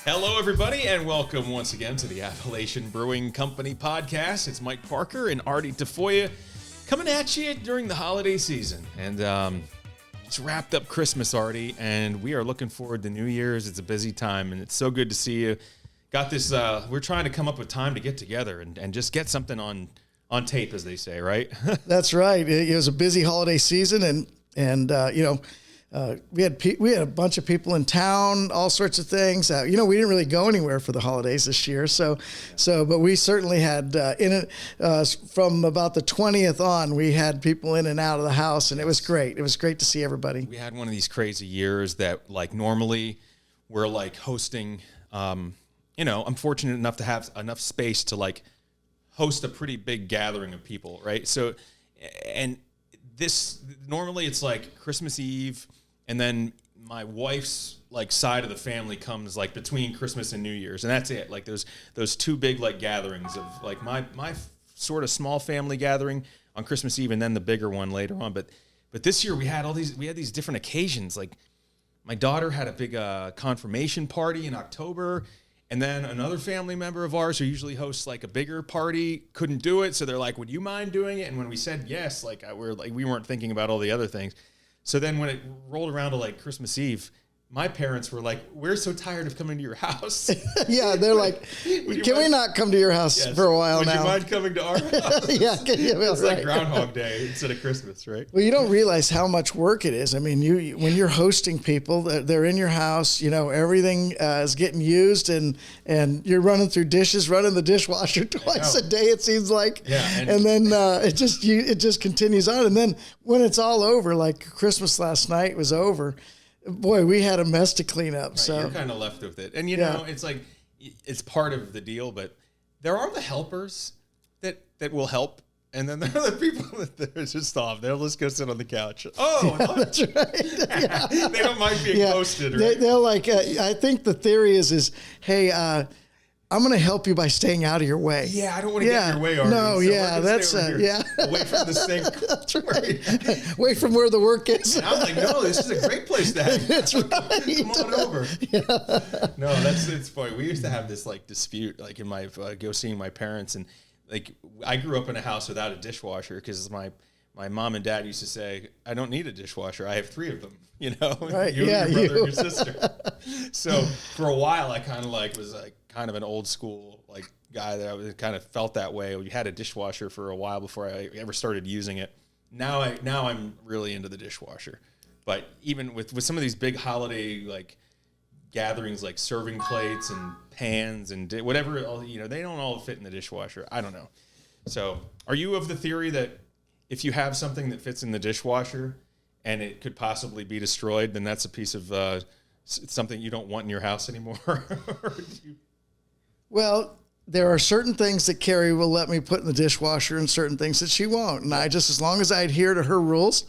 Hello, everybody, and welcome once again to the Appalachian Brewing Company podcast. It's Mike Parker and Artie Tafoya coming at you during the holiday season. And just wrapped up Christmas, Artie, and we are looking forward to New Year's. It's a busy time, and it's so good to see you. Got this, we're trying to come up with time to get together and just get something on tape, as they say, right? That's right. It was a busy holiday season, and we had a bunch of people in town, all sorts of things. We didn't really go anywhere for the holidays this year. But we certainly had from about the 20th on, we had people in and out of the house, and it was great. It was great to see everybody. We had one of these crazy years that, like, normally we're like hosting. I'm fortunate enough to have enough space to like host a pretty big gathering of people, right? So, and this normally it's like Christmas Eve. And then my wife's like side of the family comes like between Christmas and New Year's, and that's it. Like those two big like gatherings of like my sort of small family gathering on Christmas Eve, and then the bigger one later on. But this year we had these different occasions. Like my daughter had a big confirmation party in October, and then another family member of ours who usually hosts like a bigger party couldn't do it, so they're like, "Would you mind doing it?" And when we said yes, we weren't thinking about all the other things. So then when it rolled around to like Christmas Eve, my parents were like, "We're so tired of coming to your house." Yeah, they're like, "Can we not come to your house for a while now? Would you mind coming to our house?" Yeah, it's like Groundhog Day instead of Christmas, right? Well, you don't realize how much work it is. I mean, when you're hosting people, they're in your house. Everything is getting used, and you're running through dishes, running the dishwasher twice a day. It seems like. Yeah, and then it just continues on, and then when it's all over, like Christmas last night was over. Boy, we had a mess to clean up. Right, so you're kind of left with it. And, it's like, it's part of the deal, but there are the helpers that will help. And then there are the people that are just off. They'll just go sit on the couch. Oh, yeah, that's right. Yeah. They don't mind being ghosted, right? They're like, I think the theory is, hey, I'm going to help you by staying out of your way. Yeah, I don't want to get in your way, Artie. No, so that's away from the sink. That's right. Away from where the work is. And I'm like, no, this is a great place to have. That's right. Come on over. Yeah. No, it's funny. We used to have this like dispute, like in my go seeing my parents, and like I grew up in a house without a dishwasher because my mom and dad used to say, "I don't need a dishwasher. I have 3 of them." Right? You, your brother, and your sister. So for a while, I kind of like was like kind of an old school like guy that I kind of felt that way. We had a dishwasher for a while before I ever started using it. Now I'm really into the dishwasher. But even with some of these big holiday like gatherings, like serving plates and pans and whatever, they don't all fit in the dishwasher. I don't know. So are you of the theory that if you have something that fits in the dishwasher and it could possibly be destroyed, then that's a piece of something you don't want in your house anymore? Well, there are certain things that Carrie will let me put in the dishwasher and certain things that she won't. And as long as I adhere to her rules,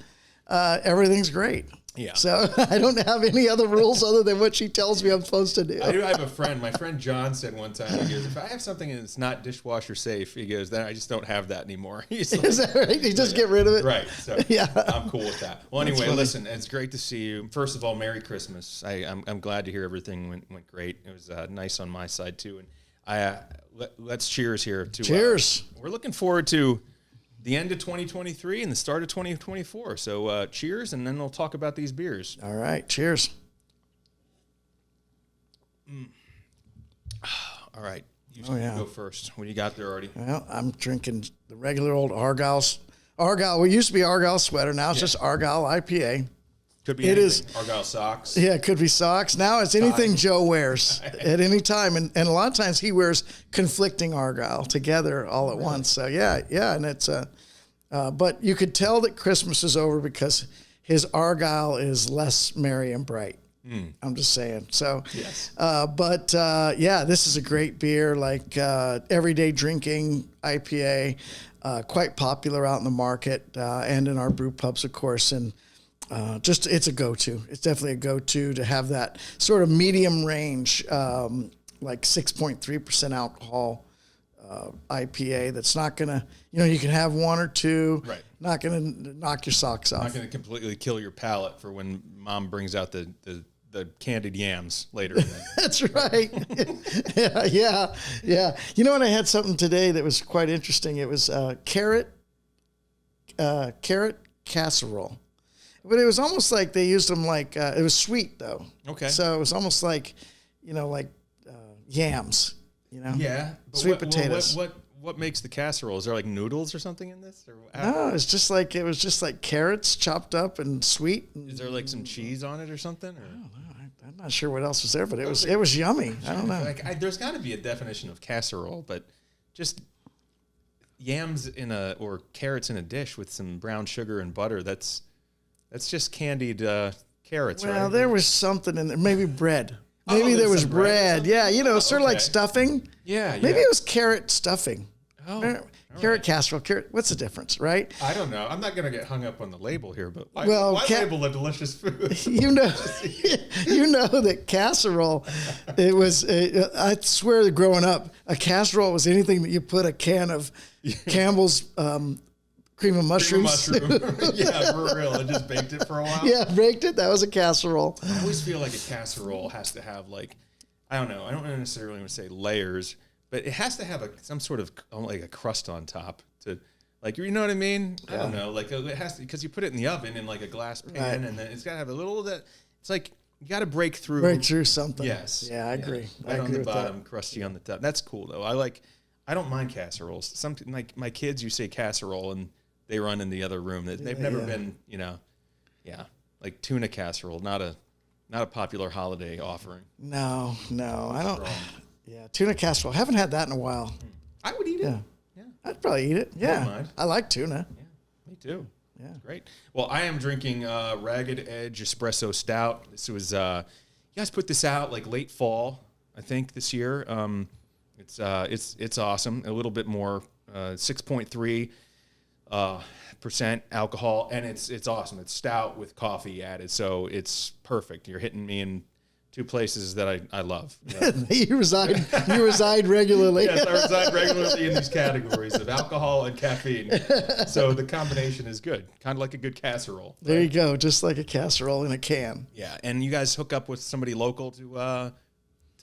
everything's great. Yeah. So I don't have any other rules other than what she tells me I'm supposed to do. I do have a friend. My friend John said one time, he goes, "If I have something and it's not dishwasher safe," he goes, "then I just don't have that anymore." He's like, is that right? You just get rid of it? Right. So yeah. I'm cool with that. Well, anyway, listen, it's great to see you. First of all, Merry Christmas. I'm glad to hear everything went great. It was nice on my side too. And let's cheers here. Cheers. We're looking forward to the end of 2023 and the start of 2024. So cheers, and then we'll talk about these beers. All right. Cheers. All right. You go first. What do you got there, Artie? Well, I'm drinking the regular old Argyle. It used to be Argyle Sweater. Now it's just Argyle IPA. Could be anything. Argyle socks. Yeah, it could be socks. Now it's anything Joe wears at any time. And a lot of times he wears conflicting Argyle together all at once. So, yeah. And it's but you could tell that Christmas is over because his Argyle is less merry and bright. I'm just saying. So, yes. This is a great beer, like everyday drinking IPA, quite popular out in the market and in our brew pubs, of course. And it's a go-to. It's definitely a go-to to have that sort of medium range, like 6.3% alcohol IPA that's not going to, you can have one or two, right. Not going to knock your socks off. Not going to completely kill your palate for when mom brings out the the candied yams later. That's right. Yeah. You know what? I had something today that was quite interesting. It was carrot casserole, but it was almost like they used them like it was sweet though. Okay. So it was almost like, like yams. Yeah. But sweet potatoes. What makes the casserole? Is there like noodles or something in this? Or No, it's just like carrots chopped up and sweet. Is there like some cheese on it or something? Or? I don't know. I'm not sure what else was there, but it was yummy. I don't know. Like there's got to be a definition of casserole, but just yams or carrots in a dish with some brown sugar and butter. That's just candied carrots, right? Well, there was something in there. Maybe bread. Maybe there was bread. Yeah, sort of like stuffing. Yeah. Maybe it was carrot stuffing. Oh, carrot casserole. Carrot. What's the difference, right? I don't know. I'm not going to get hung up on the label here, but why label a delicious food? You know that casserole. It was. I swear, growing up, a casserole was anything that you put a can of Campbell's cream of mushrooms. Yeah, for real. I just baked it for a while. Yeah, baked it. That was a casserole. I always feel like a casserole has to have I don't know. I don't necessarily want to say layers, but it has to have some sort of like a crust on top to, you know what I mean? Yeah. I don't know. It has to, because you put it in the oven in like a glass pan, and then it's got to have a little of that. It's like you got to break through. Break through something. Yes. Yeah, I agree. Right on the bottom, crusty on the top. That's cool though. I don't mind casseroles. Something like my kids, you say casserole and they run in the other room. They've never been, like tuna casserole, not a popular holiday offering. No, I don't. Yeah, tuna casserole. Haven't had that in a while. I would eat it. Yeah. I'd probably eat it. Yeah, I like tuna. Yeah, me too. Yeah, great. Well, I am drinking Ragged Edge Espresso Stout. This was you guys put this out like late fall, I think, this year. It's awesome. A little bit more, 6.3 percent alcohol, and it's awesome. It's stout with coffee added, so it's perfect. You're hitting me in two places that I love. You reside regularly. Yes, I reside regularly in these categories of alcohol and caffeine. So the combination is good, kind of like a good casserole. There you go, just like a casserole in a can. Yeah, and you guys hook up with somebody local to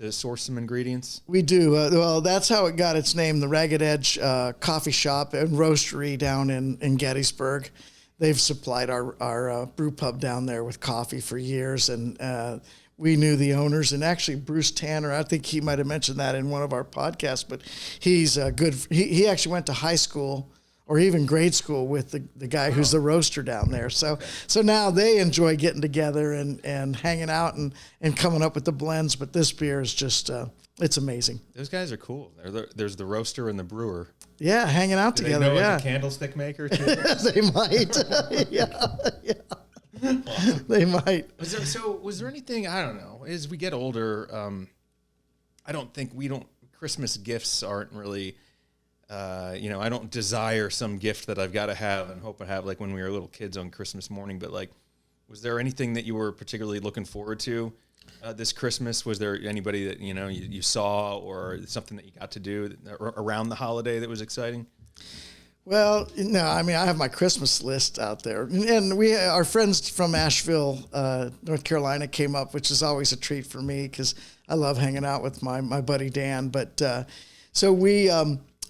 source some ingredients? We do. Well, that's how it got its name, the Ragged Edge Coffee Shop and Roastery down in Gettysburg. They've supplied our brew pub down there with coffee for years, and we knew the owners. And actually, Bruce Tanner, I think he might have mentioned that in one of our podcasts, but he's good. He actually went to high school or even grade school with the guy who's the roaster down there. So now they enjoy getting together and hanging out and coming up with the blends. But this beer is just, it's amazing. Those guys are cool. There's the roaster and the brewer. Yeah, hanging out together. They know yeah, a candlestick maker too. They might. Yeah. Awesome. They might. Was there anything, I don't know, as we get older, I don't think Christmas gifts aren't really, I don't desire some gift that I've got to have and hope I have like when we were little kids on Christmas morning, but like, was there anything that you were particularly looking forward to this Christmas? Was there anybody that, you saw or something that you got to do around the holiday that was exciting? Well, no, I mean, I have my Christmas list out there. And our friends from Asheville, North Carolina came up, which is always a treat for me because I love hanging out with my buddy Dan. But so we,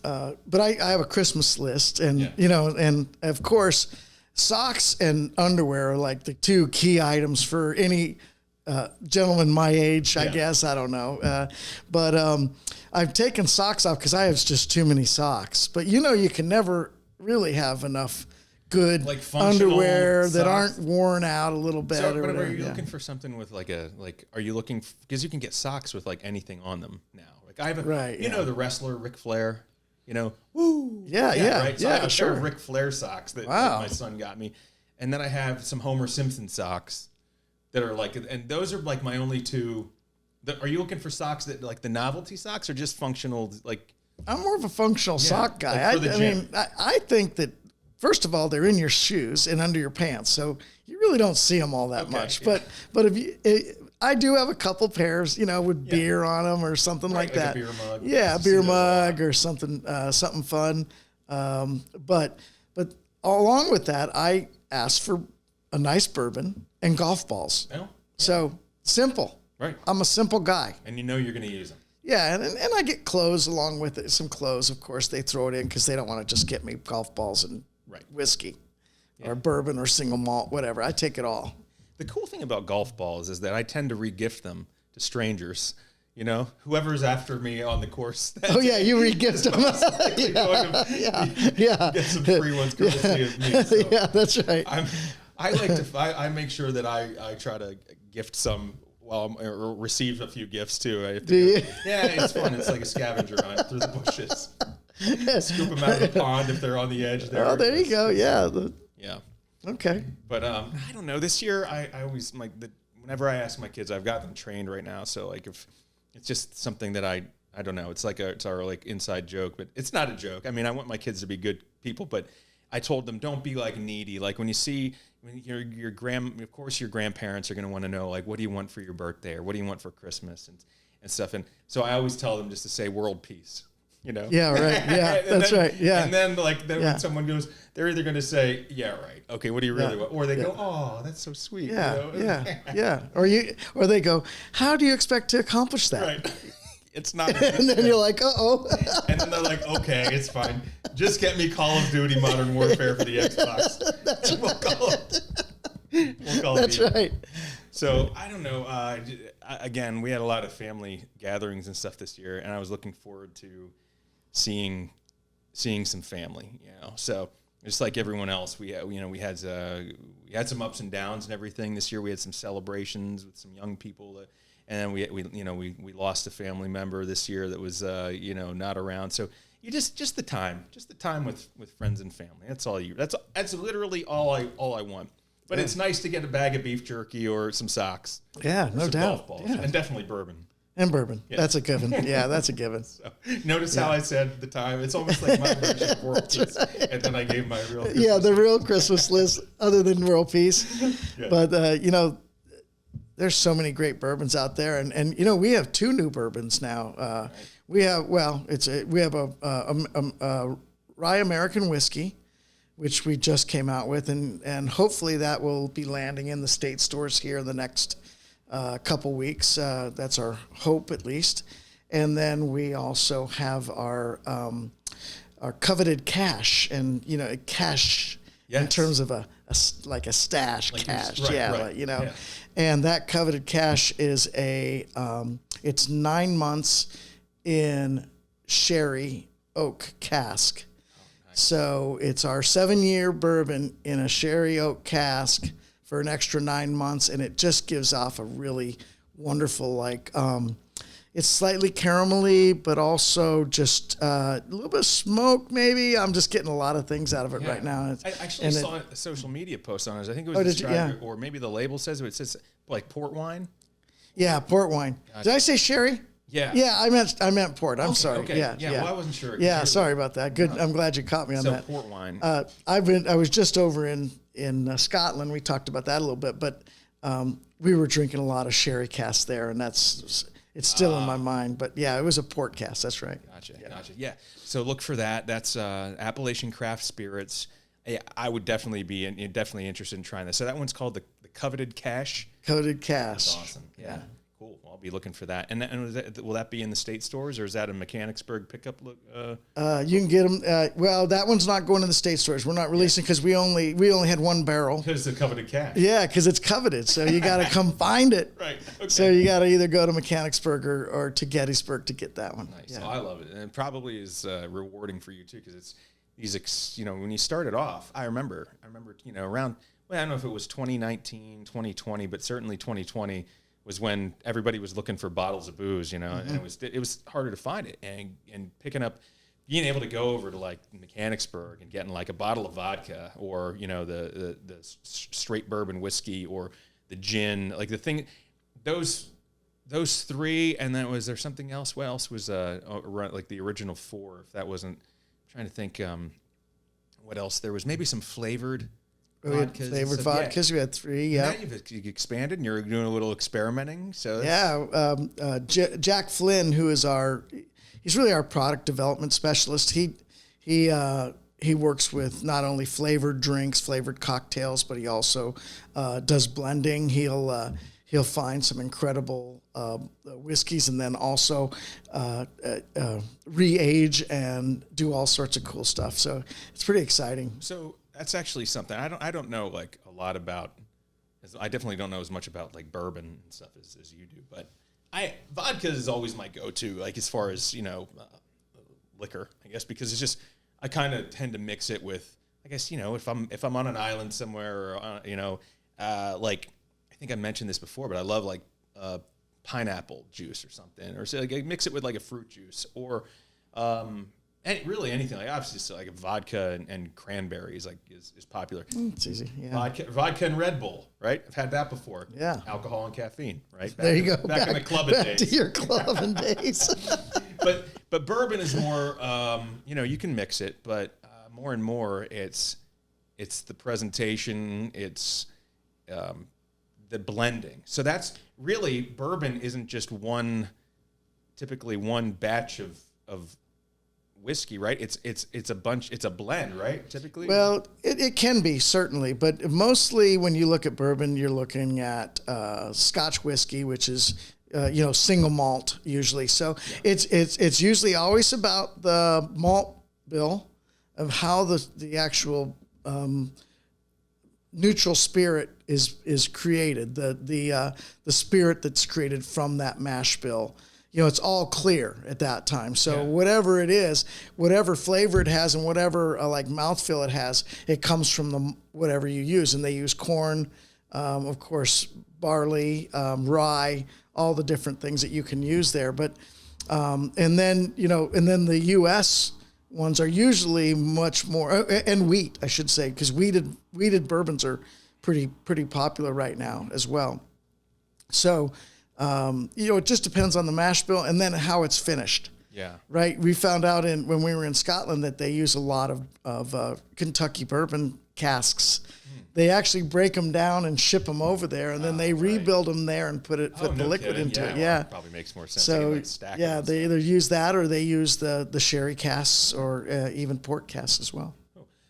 but I have a Christmas list and, and of course, socks and underwear are like the two key items for any gentleman my age, I guess. I don't know. But I've taken socks off because I have just too many socks. But you can never really have enough good underwear that aren't worn out a little bit. So, but are you looking for something with are you looking, because you can get socks with like anything on them now. Like I have the wrestler Ric Flair, woo. Yeah. Right? So I have a pair of Ric Flair socks that my son got me. And then I have some Homer Simpson socks that are and those are like my only two. Are you looking for socks that like the novelty socks or just functional? I'm more of a functional sock guy. I think that first of all they're in your shoes and under your pants, so you really don't see them all that much. Yeah. But I do have a couple pairs, with beer on them or something like that. A beer mug. Yeah, a beer mug or something fun. But along with that, I asked for a nice bourbon and golf balls. Oh, yeah. So simple. Right. I'm a simple guy. And you know you're going to use them. Yeah, and I get clothes along with it. Some clothes, of course, they throw it in because they don't want to just get me golf balls and whiskey or bourbon or single malt, whatever. I take it all. The cool thing about golf balls is that I tend to re-gift them to strangers. You know, whoever's after me on the course. Oh yeah, you re-gift them. Get some free ones courtesy of me. So yeah, that's right. I make sure that I try to gift some. Or receive a few gifts too. Yeah, it's fun. It's like a scavenger hunt through the bushes. Scoop them out of the pond if they're on the edge. Oh, there you go. Yeah. Yeah. Okay. But I don't know. This year, I always whenever I ask my kids, I've got them trained right now. So like if it's just something that I don't know. It's our like inside joke, but it's not a joke. I mean, I want my kids to be good people, but I told them don't be like needy. Like when you see. Of course, your grandparents are going to want to know, like, what do you want for your birthday or what do you want for Christmas and stuff. And so I always tell them just to say world peace, you know? Yeah, right. Yeah, that's right. Yeah. And then, when someone goes, they're either going to say, yeah, right. Okay, what do you really want? Or they go, oh, that's so sweet. Yeah, you know? yeah. Or they go, how do you expect to accomplish that? Right. It's not. And then you're like, uh-oh. And then they're like, okay, it's fine. Just get me Call of Duty Modern Warfare for the Xbox. We'll call it. That's right. So I don't know. Again, we had a lot of family gatherings and stuff this year, and I was looking forward to seeing some family. You know, so just like everyone else, we had some ups and downs and everything. This year we had some celebrations with some young people. And we lost a family member this year that was not around. So you just the time with friends and family. That's all that's literally all I want. But it's nice to get a bag of beef jerky or some socks. Yeah, no doubt. Golf balls, yeah. and definitely bourbon. And bourbon. Yeah. That's a given. Yeah, that's a given. So, notice how I said the time. It's almost like my version of World Peace. Right. And then I gave my real Christmas Yeah, the real Christmas list other than World Peace. Yeah. But, there's so many great bourbons out there. And we have 2 new bourbons now. Right. We have a Rye American whiskey, which we just came out with, and hopefully that will be landing in the state stores here in the next couple weeks. That's our hope, at least. And then we also have our coveted cash, and cash in terms of a stash like cash, right. Yeah. And that coveted cash is it's 9 months in sherry oak cask. So it's our 7-year bourbon in a sherry oak cask for an extra 9 months, and it just gives off a really wonderful, it's slightly caramelly, but also just a little bit of smoke, maybe. I'm just getting a lot of things out of it right now. I actually saw a social media post on it. I think it was described, or maybe the label says it. It says like port wine. Yeah, port wine. Gotcha. Did I say sherry? Yeah. Yeah, I meant port. I'm sorry. Okay. Yeah. Well, I wasn't sure. Yeah, sorry about that. Good. I'm glad you caught me on that. So port wine. I was just over in Scotland. We talked about that a little bit, but we were drinking a lot of sherry cask there, and it's still in my mind. But yeah, it was a port cask. That's right. Gotcha. Yeah. So look for that. That's Appalachian Craft Spirits. I would definitely be definitely interested in trying this. So that one's called the Coveted Cash. Coveted Cash. That's awesome. Yeah. Cool. Well, I'll be looking for that. And will that be in the state stores, or is that a Mechanicsburg pickup? You can get them. Well, that one's not going to the state stores. We're not releasing because we only had 1 barrel. Because it's Coveted Cash. Yeah, because it's coveted. So you got to come find it. Right. Okay. So you got to either go to Mechanicsburg or to Gettysburg to get that one. Nice. Yeah. Oh, I love it, and it probably is rewarding for you too, because it's these. When you started off, I remember. Around. Well, I don't know if it was 2019, 2020, but certainly 2020 was when everybody was looking for bottles of booze, and it was harder to find it, and being able to go over to like Mechanicsburg and getting like a bottle of vodka, or the straight bourbon whiskey, or the gin, like the thing, those 3, and then was there something else? What else was like the original 4? If that wasn't, I'm trying to think, what else there was? Maybe some flavored. Flavored vodkas. We had 3. Yeah, you've expanded, and you're doing a little experimenting. So Jack Flynn, who is he's really our product development specialist. He works with not only flavored drinks, flavored cocktails, but he also does blending. He'll he'll find some incredible whiskeys, and then also re-age and do all sorts of cool stuff. So it's pretty exciting. So that's actually something I don't know like a lot about. I definitely don't know as much about like bourbon and stuff as you do, but vodka is always my go-to, like as far as, liquor, I guess, because it's just, I kind of tend to mix it with, I guess, if I'm on an island somewhere or, like, I think I mentioned this before, but I love like pineapple juice or something, or so like I mix it with like a fruit juice or, really anything, like obviously like vodka and cranberries like is popular. It's easy. Yeah. Vodka and Red Bull, right? I've had that before. Yeah. Alcohol and caffeine, right? There you go. Back in the clubbing days. Back to your clubbing days. But bourbon is more, you can mix it, but more and more it's the presentation, it's the blending. So that's really, bourbon isn't just typically one batch of whiskey, right? It's a bunch, it's a blend, right? Typically. Well, it can be certainly, but mostly when you look at bourbon, you're looking at Scotch whiskey, which is single malt usually. So it's usually always about the malt bill of how the actual neutral spirit is created, the spirit that's created from that mash bill. It's all clear at that time. So whatever it is, whatever flavor it has and whatever like mouthfeel it has, it comes from whatever you use. And they use corn, of course, barley, rye, all the different things that you can use there. But and then the U.S. ones are usually much more, and wheat, I should say, because wheated bourbons are pretty popular right now as well. So. It just depends on the mash bill and then how it's finished. Yeah. Right. We found out when we were in Scotland that they use a lot of Kentucky bourbon casks. They actually break them down and ship them over there, and then they rebuild them there and put the liquid into it. Yeah. Well, probably makes more sense. So stack they either use that or they use the sherry casks or even port casks as well.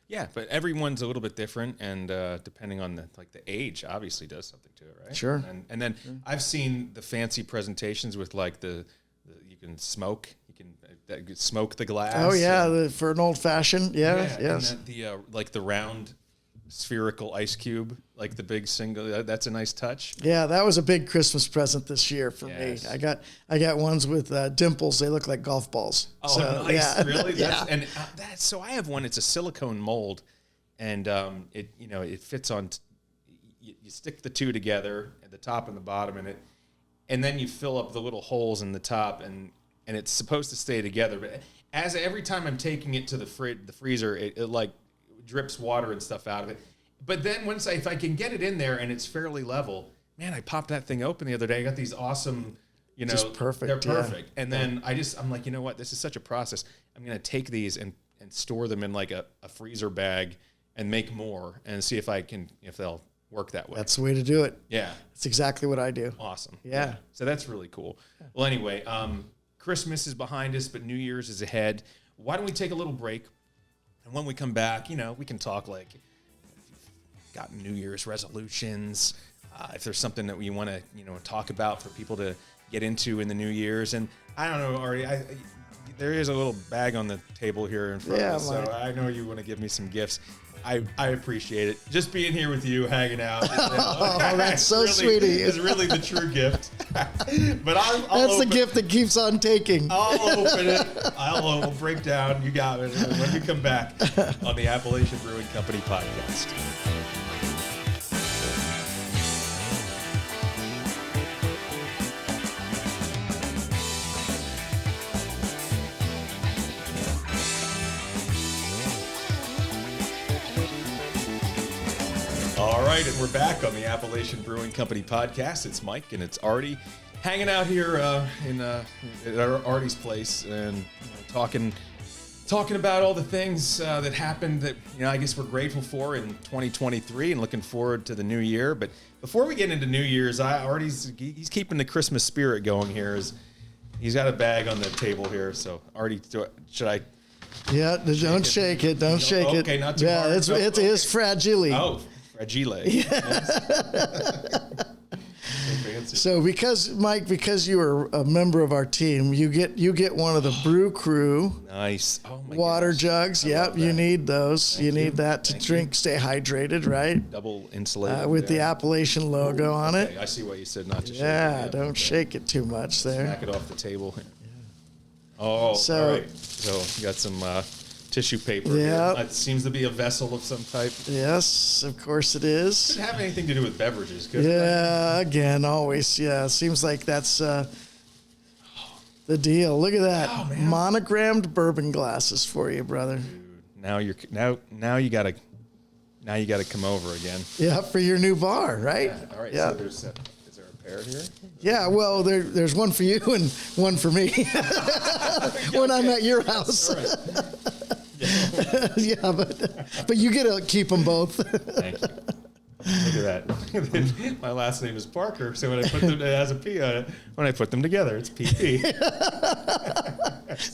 Yeah, but everyone's a little bit different, and depending on the age, obviously does something to it, right? Sure. And then I've seen the fancy presentations with like the you can smoke, smoke the glass. Oh yeah, for an old fashioned, yes. And then the round spherical ice cube, like the big single. That's a nice touch. Yeah, that was a big Christmas present this year for me. I got ones with dimples. They look like golf balls. Oh, so, nice! Yeah. Really? Yeah. So I have one. It's a silicone mold, and it fits on. You stick the two together at the top and the bottom, and then you fill up the little holes in the top, and it's supposed to stay together. But every time I'm taking it to the freezer, it like drips water and stuff out of it. But then if I can get it in there and it's fairly level, man, I popped that thing open the other day. I got these awesome, just perfect. They're perfect. Yeah. And then I'm like, you know what? This is such a process. I'm going to take these and store them in like a freezer bag and make more and see if they'll work that way. That's the way to do it. Yeah. That's exactly what I do. Awesome. Yeah. So that's really cool. Well, anyway, Christmas is behind us, but New Year's is ahead. Why don't we take a little break? And when we come back, we can talk like if you've got New Year's resolutions, if there's something that we want to, talk about for people to get into in the New Year's. And I don't know, Artie, there is a little bag on the table here in front of us, so I know you want to give me some gifts. I appreciate it. Just being here with you, hanging out. Oh, that's so sweet of you. It's really the true gift. But that's the gift that keeps on taking. I'll open it. We'll break down. You got it. When we come back on the Appalachian Brewing Company podcast. All right, and we're back on the Appalachian Brewing Company podcast. It's Mike and it's Artie hanging out here at Artie's place and talking about all the things that happened that I guess we're grateful for in 2023 and looking forward to the new year. But before we get into New Year's, he's keeping the Christmas spirit going here. He's got a bag on the table here. So Artie, should I? Yeah, don't shake it. Don't shake it. Okay, not too hard. It is fragile. Oh. Fragile. Yes. So because you are a member of our team, you get one of the Brew Crew Nice. Oh my water gosh. jugs. I Yep, love you that. need those. You need that to Thank drink, stay hydrated, right? Double insulated. With the there. Appalachian logo on Okay, it. I see why you said not to shake it. Yeah, Yeah, don't okay. shake it too much there. Smack it off the table here. Oh, So- all right. So you got some tissue paper. Yep. Here. It seems to be a vessel of some type. Yes, of course it is. Doesn't have anything to do with beverages. Could it? Yeah, again, always. Yeah, seems like that's the deal. Look at that. Oh, man. Monogrammed bourbon glasses for you, brother. Now you gotta come over again. Yeah, for your new bar, right? All right. Yeah. So is there a pair here? Yeah, well, there's one for you and one for me when I'm at your house. All right. Yeah, but you get to keep them both. Thank you. Look at that. My last name is Parker, so when I put them, it has a P on it. When I put them together, it's PP.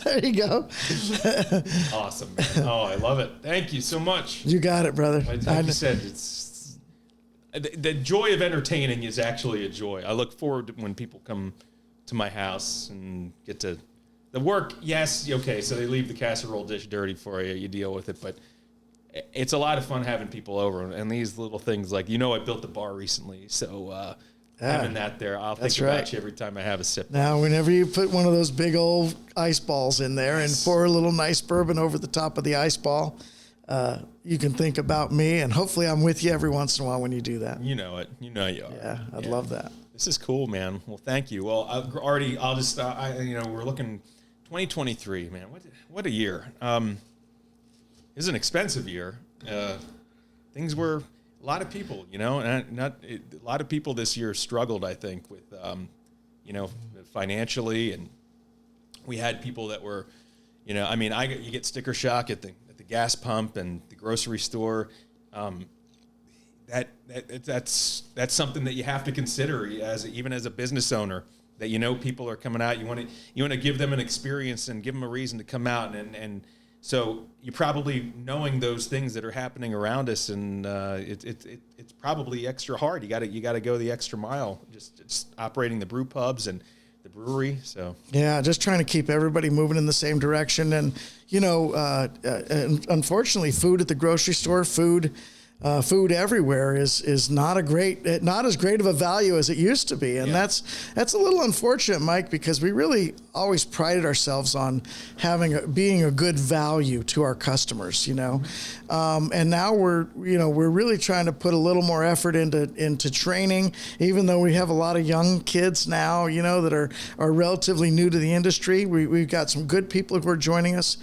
There you go. Awesome, man. Oh, I love it. Thank you so much. You got it, brother. Like you said, it's the joy of entertaining is actually a joy. I look forward to when people come to my house and get to the work. Yes, okay, so they leave the casserole dish dirty for you. You deal with it, but it's a lot of fun having people over, and these little things like I built the bar recently, so having that there, I'll think about you every time I have a sip. Now, whenever you put one of those big old ice balls in there and pour a little nice bourbon over the top of the ice ball, you can think about me, and hopefully I'm with you every once in a while when you do that. You know it. You know you are. Yeah, I'd love that. This is cool, man. Well, thank you. Well, Artie, I'll just, we're looking 2023, man. What a year. It was an expensive year. Things were a lot of people, and a lot of people this year struggled, I think, with, financially, and we had people that were, you get sticker shock at the gas pump and the grocery store. That's something that you have to consider even as a business owner, that people are coming out. You want to give them an experience and give them a reason to come out, and so you're probably knowing those things that are happening around us, and it's probably extra hard. You got to go the extra mile, just operating the brew pubs and the brewery. So yeah, just trying to keep everybody moving in the same direction, and and unfortunately, food at the grocery store, food everywhere is not as great of a value as it used to be, and that's a little unfortunate, Mike, because we really always prided ourselves on being a good value to our customers, and now we're really trying to put a little more effort into training, even though we have a lot of young kids now, that are relatively new to the industry. We've got some good people who are joining us,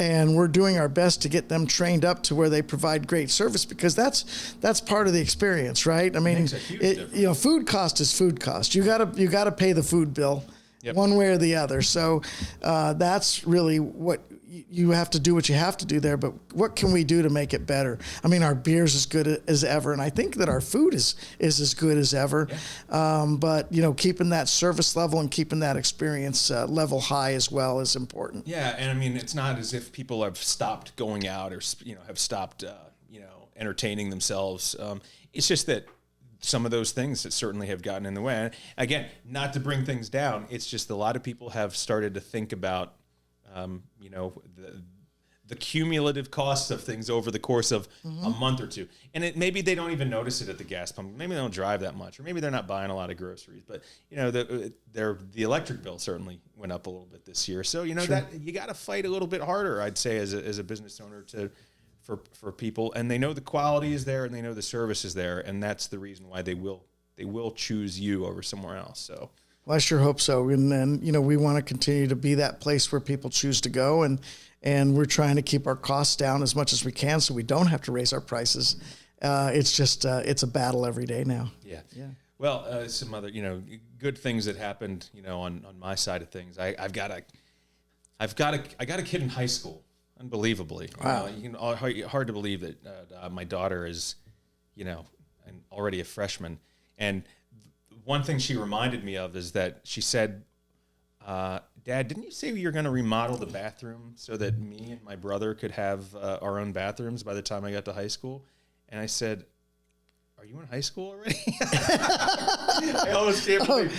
and we're doing our best to get them trained up to where they provide great service, because that's part of the experience, right? I mean, food cost is food cost. You gotta pay the food bill, one way or the other. So that's really what you have to do. What you have to do there, but what can we do to make it better? I mean, our beer's as good as ever, and I think that our food is as good as ever. Yeah. But keeping that service level and keeping that experience level high as well is important. Yeah, and I mean, it's not as if people have stopped going out or have stopped entertaining themselves. It's just that some of those things that certainly have gotten in the way. And again, not to bring things down, it's just a lot of people have started to think about the cumulative costs of things over the course of a month or two. And maybe they don't even notice it at the gas pump. Maybe they don't drive that much, or maybe they're not buying a lot of groceries. But, the electric bill certainly went up a little bit this year. So, that you got to fight a little bit harder, I'd say, as a business owner for people. And they know the quality is there and they know the service is there. And that's the reason why they will choose you over somewhere else. So. Well, I sure hope so. And then, we want to continue to be that place where people choose to go. And we're trying to keep our costs down as much as we can so we don't have to raise our prices. It's just, it's a battle every day now. Yeah. Well, some other, good things that happened, on my side of things. I got a kid in high school, unbelievably. Wow. Hard to believe that my daughter is, already a freshman. And one thing she reminded me of is that she said, Dad, didn't you say you're going to remodel the bathroom so that me and my brother could have our own bathrooms by the time I got to high school? And I said, are you in high school already? I almost can't believe.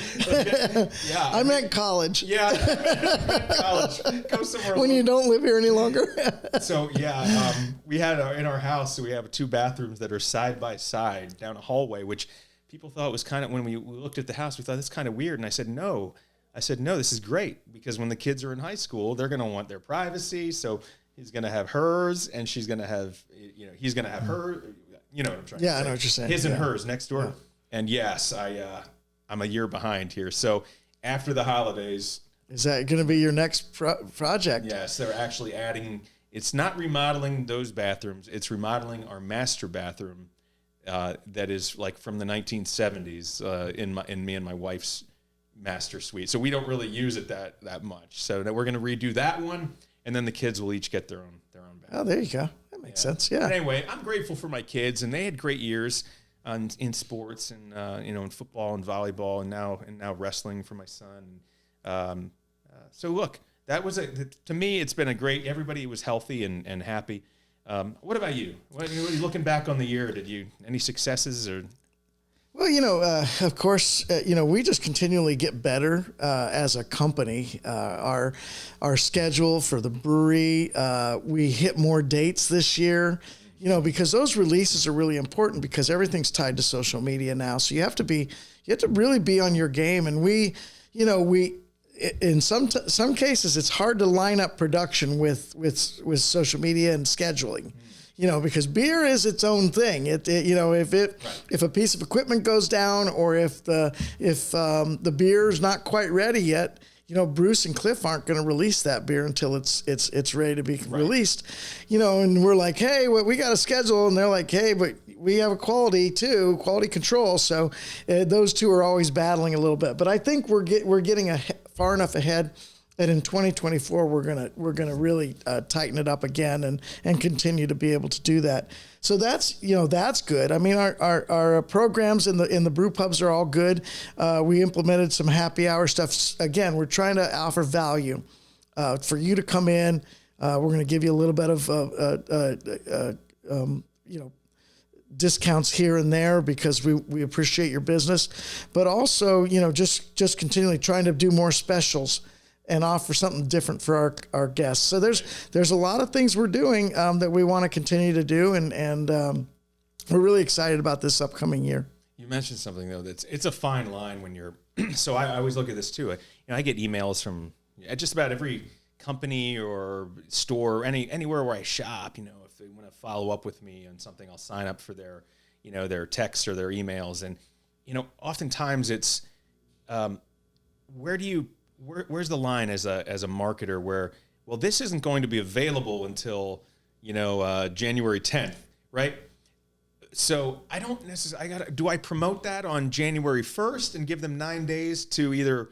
Yeah. I meant college. Yeah. College. Go somewhere. When you don't live here any longer. So we had in our house, so we have 2 bathrooms that are side by side down a hallway, which people thought was kind of, when we looked at the house, we thought that's kind of weird. And I said, no, this is great, because when the kids are in high school, they're going to want their privacy. So he's going to have hers, and she's going to have, he's going to have her. You know what I'm trying to say. I know what you're saying. His and hers next door. Yeah. And yes, I'm a year behind here. So after the holidays. Is that going to be your next project? Yes, they're actually adding, it's not remodeling those bathrooms. It's remodeling our master bathroom that is like from the 1970s in me and my wife's master suite. So we don't really use it that much. So we're going to redo that one, and then the kids will each get their own bathroom. Oh, there you go. That makes sense. Yeah. But anyway, I'm grateful for my kids, and they had great years in sports and in football and volleyball, and now wrestling for my son. So look, that was to me, it's been a great. Everybody was healthy and happy. What about you? What are you looking back on the year? Any successes or? Well, of course, we just continually get better as a company. Our schedule for the brewery, we hit more dates this year, because those releases are really important, because everything's tied to social media now. So you have to really be on your game. And we in some cases, it's hard to line up production with social media and scheduling. Because beer is its own thing. If a piece of equipment goes down, or if the beer's not quite ready yet, Bruce and Cliff aren't going to release that beer until it's ready to be released. And we're like, hey, we got a schedule, and they're like, hey, but we have a quality control. So those two are always battling a little bit. But I think we're getting far enough ahead that in 2024 we're gonna really tighten it up again and continue to be able to do that. So that's good. I mean, our programs in the brew pubs are all good. We implemented some happy hour stuff. Again, we're trying to offer value for you to come in. We're going to give you a little bit of discounts here and there, because we appreciate your business, but also just continually trying to do more specials and offer something different for our guests. So there's a lot of things we're doing that we want to continue to do, and we're really excited about this upcoming year. You mentioned something though it's a fine line when you're. So I always look at this too. I get emails from just about every company or store, anywhere where I shop. If they want to follow up with me on something, I'll sign up for their texts or their emails, and oftentimes it's where's the line as a marketer where, well, this isn't going to be available until, January 10th, right? So I don't necessarily, do I promote that on January 1st and give them 9 days to either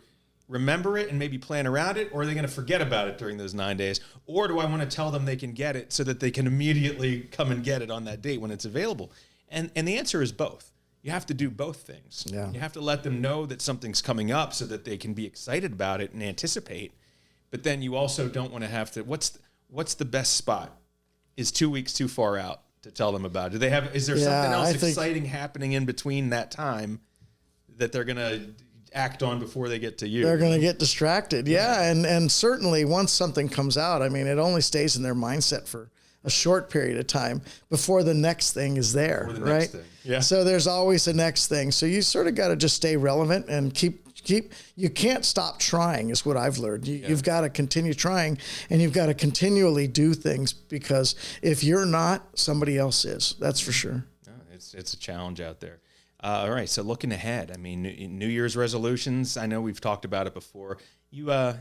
remember it and maybe plan around it, or are they going to forget about it during those 9 days? Or do I want to tell them they can get it so that they can immediately come and get it on that date when it's available? And the answer is both. You have to do both things. Yeah. You have to let them know that something's coming up so that they can be excited about it and anticipate. But then you also don't want to have to, what's the best spot? Is 2 weeks too far out to tell them about? Is there something else exciting happening in between that time that they're going to act on before they get to you? They're going to get distracted. Yeah. And certainly once something comes out, I mean, it only stays in their mindset for a short period of time before the next thing is there, right? Yeah. So there's always the next thing. So you sort of got to just stay relevant and keep. You can't stop trying, is what I've learned. You've got to continue trying, and you've got to continually do things, because if you're not, somebody else is. That's for sure. It's a challenge out there. All right. So looking ahead, I mean, New Year's resolutions. I know we've talked about it before. You're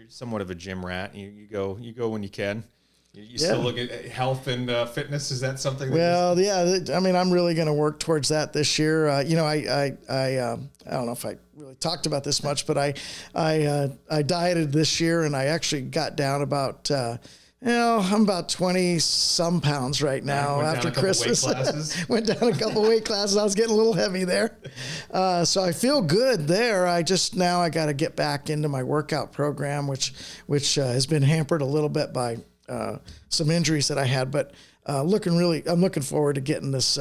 somewhat of a gym rat. You go when you can. You still look at health and fitness. Is that something? I mean, I'm really going to work towards that this year. I don't know if I really talked about this much, but I dieted this year, and I actually got down about. I'm about 20 some pounds right now after Christmas. Went down a couple weight classes. I was getting a little heavy there. So I feel good there. I got to get back into my workout program, which has been hampered a little bit by some injuries that I had. But I'm looking forward to getting this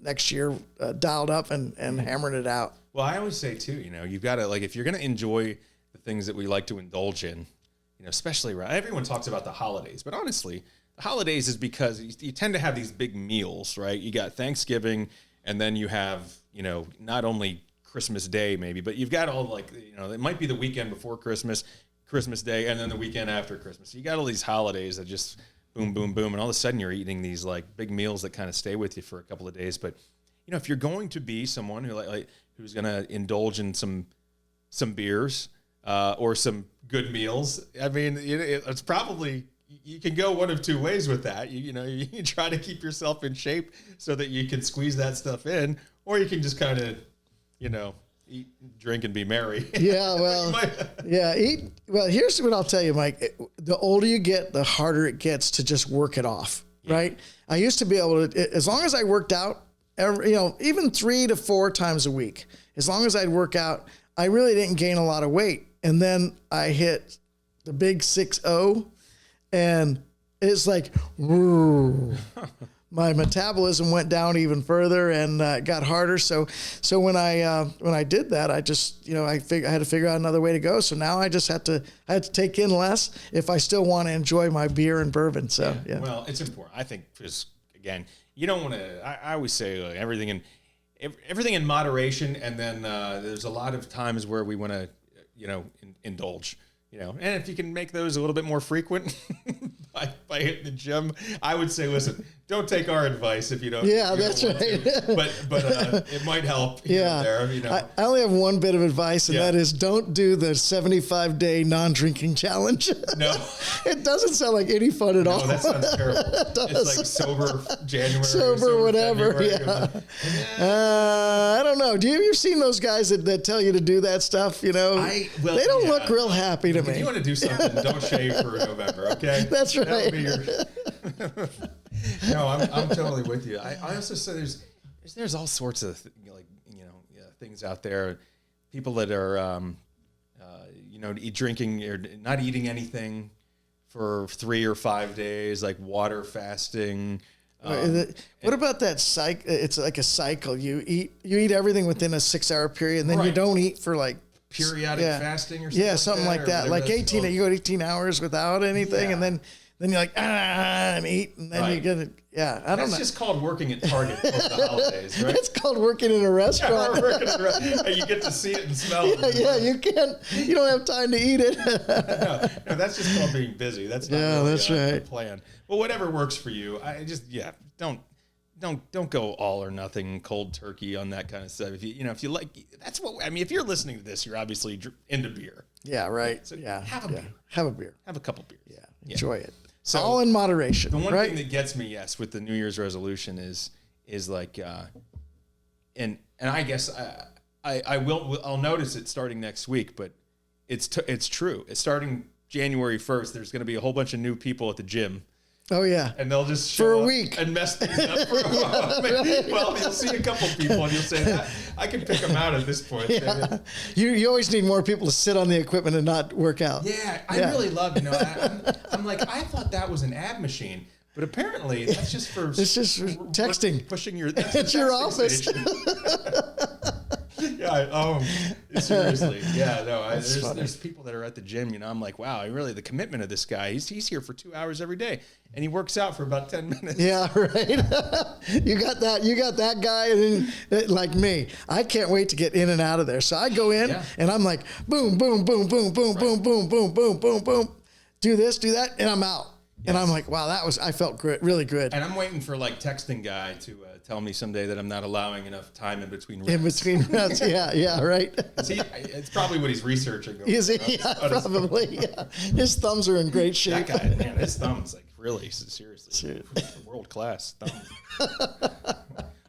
next year dialed up and hammering it out. Well, I always say too, you've got to, like, if you're going to enjoy the things that we like to indulge in, especially around, everyone talks about the holidays, but honestly, the holidays is because you tend to have these big meals, right? You got Thanksgiving, and then you have, not only Christmas Day maybe, but you've got all, like, it might be the weekend before Christmas Day, and then the weekend after Christmas. So you got all these holidays that just boom, boom, boom, and all of a sudden you're eating these like big meals that kind of stay with you for a couple of days. But if you're going to be someone who who's going to indulge in some beers or some good meals, I mean, it's probably, you can go one of two ways with that. You try to keep yourself in shape so that you can squeeze that stuff in, or you can just kind of, eat, drink, and be merry. Yeah, well, eat. Well, here's what I'll tell you, Mike. The older you get, the harder it gets to just work it off, right? I used to be able to, as long as I worked out, even 3 to 4 times a week, as long as I'd work out, I really didn't gain a lot of weight. And then I hit the big 6-0, and it's like, my metabolism went down even further and got harder. So when I did that, I just, I had to figure out another way to go. So now I just had to take in less if I still want to enjoy my beer and bourbon. So yeah. Well, it's important. I think, because again, you don't want to. I always say everything in moderation, and then there's a lot of times where we want to, indulge. And if you can make those a little bit more frequent by hitting the gym, I would say, listen, don't take our advice if you don't. Yeah, that's right. But it might help. Yeah. There, I only have one bit of advice, and that is don't do the 75-day non-drinking challenge. No. It doesn't sound like any fun at all. No, that sounds terrible. It's like sober January. Sober whatever, February, I don't know. Have you seen those guys that tell you to do that stuff? They don't look real happy to me. If you want to do something, don't shave for November, okay? That's right. That'll be your... No, I'm totally with you. I also say there's all sorts of things out there. People that are drinking or not eating anything for 3 or 5 days, like water fasting. What about that cycle? It's like a cycle. You eat everything within a 6-hour period, and then you don't eat for like periodic fasting or something. Yeah, something like that. Like 18, you go 18 hours without anything, and then you're like, and eat, and then you get it. Yeah, I don't know. It's just called working at Target for the holidays, right? It's called working in a restaurant. Yeah, working in a restaurant. You get to see it and smell it. Yeah, you don't have time to eat it. No, that's just called being busy. That's not really that's right. a plan. Well, whatever works for you. I just, don't go all or nothing cold turkey on that kind of stuff. If you like, that's what I mean. If you're listening to this, you're obviously into beer. Yeah, right. So yeah, have a beer. Have a beer. Have a couple beers. Yeah, enjoy it. So all in moderation. The one thing that gets me, with the New Year's resolution is like, and I guess I'll notice it starting next week, but it's true. It's starting January 1st. There's going to be a whole bunch of new people at the gym. Oh yeah, and they'll just show for a up week and mess things up for a while. Well, you'll see a couple people and you'll say, I can pick them out at this point. Yeah. You always need more people to sit on the equipment and not work out. Yeah, I really love. I'm like, I thought that was an ab machine, but apparently that's just for texting, pushing your. It's your office. Yeah. Seriously. Yeah. No. There's people that are at the gym. I'm like, wow. The commitment of this guy. He's here for 2 hours every day, and he works out for about 10 minutes. Yeah. Right. You got that guy, and then, like me, I can't wait to get in and out of there. So I go in, and I'm like, boom, boom, boom, boom, boom, boom, boom, boom, boom, boom, boom. Do this, do that, and I'm out. Yes. And I'm like, wow, I felt good, really good. And I'm waiting for texting guy to tell me someday that I'm not allowing enough time in between reps. In between reps, yeah, right. It's probably what he's researching. Probably. Yeah. His thumbs are in great shape. That guy, man, his thumbs, like, really, seriously, world class thumb.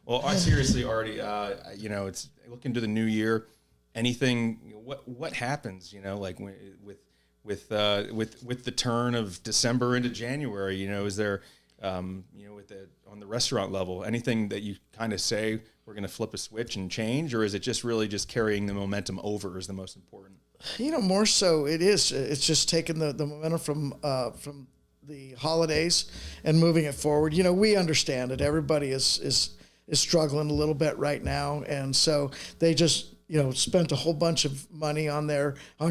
Well, seriously, Artie, it's looking to the new year. Anything? What happens? Like with the turn of December into January, is there, on the restaurant level, anything that you kind of say we're going to flip a switch and change, or is it just really just carrying the momentum over is the most important? More so it is. It's just taking the momentum from the holidays and moving it forward. You know, we understand it. Everybody is struggling a little bit right now, and so they just, you know, spent a whole bunch of money on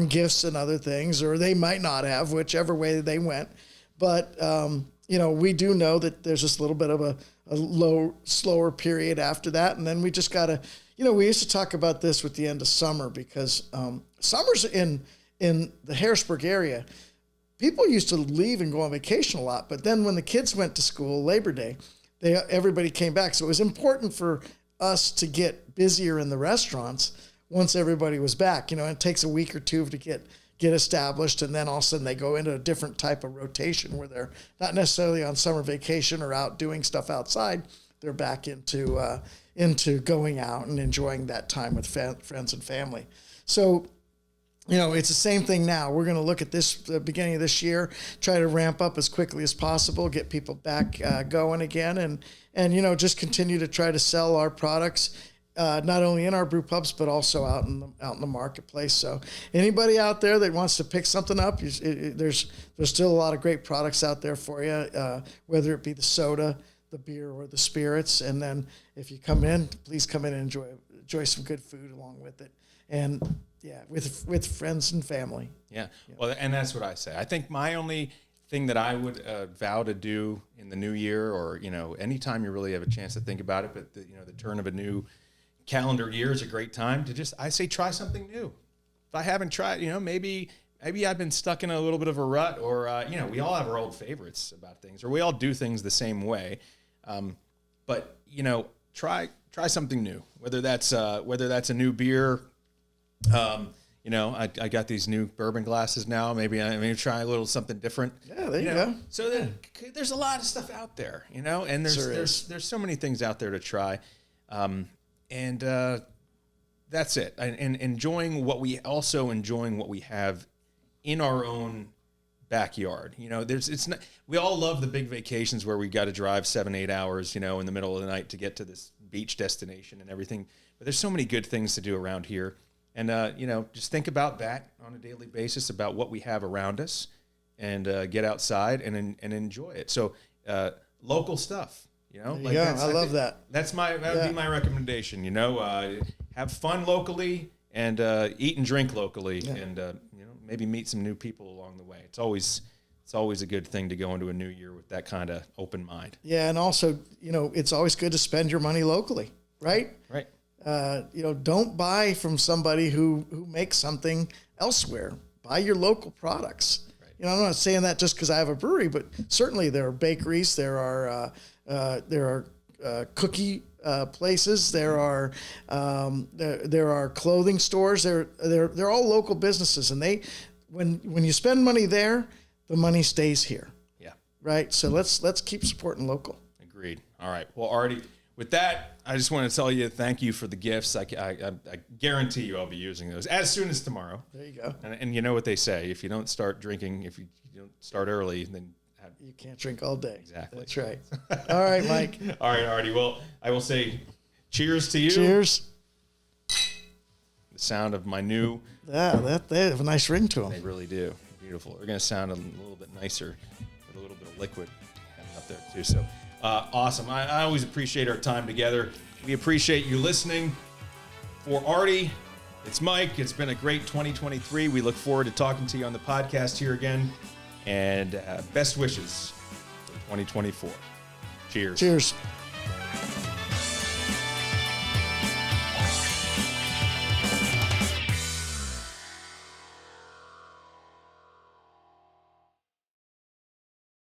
gifts and other things, or they might not have, whichever way they went. But you know, we do know that there's just a little bit of a slower period after that, and then we just gotta, you know, we used to talk about this with the end of summer, because summers in the Harrisburg area, people used to leave and go on vacation a lot, but then when the kids went to school, Labor Day, everybody came back. So it was important for us to get busier in the restaurants once everybody was back. You know, it takes a week or two to get established, and then all of a sudden they go into a different type of rotation where they're not necessarily on summer vacation or out doing stuff outside. They're back into going out and enjoying that time with friends and family. So, you know, it's the same thing now. We're going to look at the beginning of this year, try to ramp up as quickly as possible, get people back going again, and you know, just continue to try to sell our products, not only in our brew pubs, but also out in the marketplace. So anybody out there that wants to pick something up, there's still a lot of great products out there for you, whether it be the soda, the beer, or the spirits. And then if you come in, please come in and enjoy some good food along with it. And yeah, with friends and family. Yeah. Well, and that's what I say. I think my only thing that I would vow to do in the new year, or, you know, anytime you really have a chance to think about it, but the turn of a new calendar year is a great time to just, I say, try something new. If I haven't tried, you know, maybe I've been stuck in a little bit of a rut, or, you know, we all have our old favorites about things, or we all do things the same way. But, you know, try something new, whether that's a new beer. You know, I got these new bourbon glasses now. Maybe try a little something different. Yeah, there you go. So there's a lot of stuff out there, you know, and there's so many things out there to try. And that's it. And enjoying what we have in our own backyard. You know, we all love the big vacations where we got to drive 7-8 hours, you know, in the middle of the night to get to this beach destination and everything. But there's so many good things to do around here. And, you know, just think about that on a daily basis, about what we have around us, and get outside and enjoy it. So local stuff, you know. I love that. That would be my recommendation, you know. Have fun locally, and eat and drink locally, and, you know, maybe meet some new people along the way. It's always a good thing to go into a new year with that kind of open mind. Yeah, and also, you know, it's always good to spend your money locally, right? Right. You know, don't buy from somebody who makes something elsewhere. Buy your local products. Right. You know, I'm not saying that just because I have a brewery, but certainly there are bakeries, there are cookie places, there are clothing stores. They're all local businesses, and when you spend money there, the money stays here. Yeah. Right. So let's keep supporting local. Agreed. All right. Well, Artie, with that, I just want to tell you thank you for the gifts. I guarantee you I'll be using those as soon as tomorrow. There you go. And you know what they say: if you don't start drinking, if you don't start early, then you can't drink all day. Exactly. That's right. All right, Mike. All right, Artie. Well, I will say cheers to you. Cheers. The sound of my new. Yeah, they have a nice ring to them. They really do. Beautiful. They're going to sound a little bit nicer with a little bit of liquid up there too. So. Awesome. I always appreciate our time together. We appreciate you listening. For Artie, it's Mike. It's been a great 2023. We look forward to talking to you on the podcast here again. And best wishes for 2024. Cheers. Cheers.